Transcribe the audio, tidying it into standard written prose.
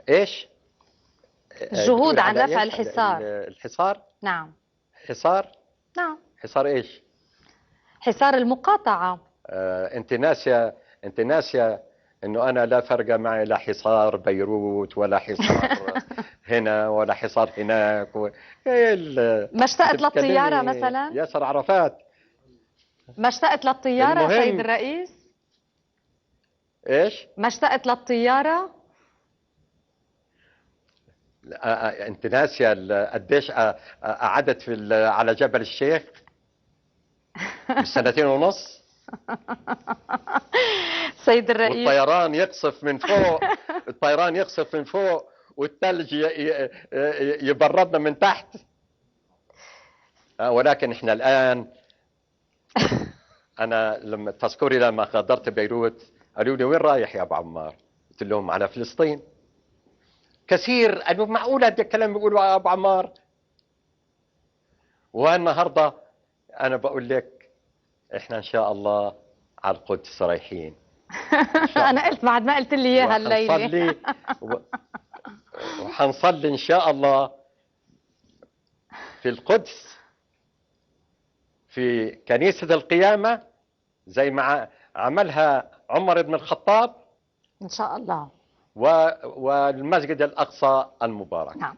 ايش؟ الجهود بتقول عن على رفع ايش؟ الحصار. الحصار؟ نعم. حصار؟ نعم. حصار ايش؟ حصار المقاطعة. انت ناسيه، انت ناسيه انه انا لا فرق معي لا حصار بيروت ولا حصار هنا ولا حصار هناك ما انت اشتقت بتكلمي للطيارة مثلا؟ ياسر عرفات. ما اشتقت للطيارة سيد المهم الرئيس؟ ايش؟ ما اشتقت للطيارة؟ انت ناسيه قديش قعدت على جبل الشيخ بالسنتين ونص، سيد الرئيس. والطيران يقصف من فوق، الطيران يقصف من فوق والثلج يبردنا من تحت. ولكن احنا الان، انا لما تذكري لما غادرت بيروت قالوا لي وين رايح يا ابو عمار؟ قلت لهم على فلسطين. كثير قالوا معقول هذا الكلام بيقولوا ابو عمار؟ والنهارده انا بقول لك احنا ان شاء الله على القدس رايحين ان شاء انا الله، قلت بعد ما قلت لي اياها الليله. وحنصلي وحنصلي ان شاء الله في القدس في كنيسة القيامة زي ما عملها عمر بن الخطاب، ان شاء الله. والمسجد الأقصى المبارك. نعم.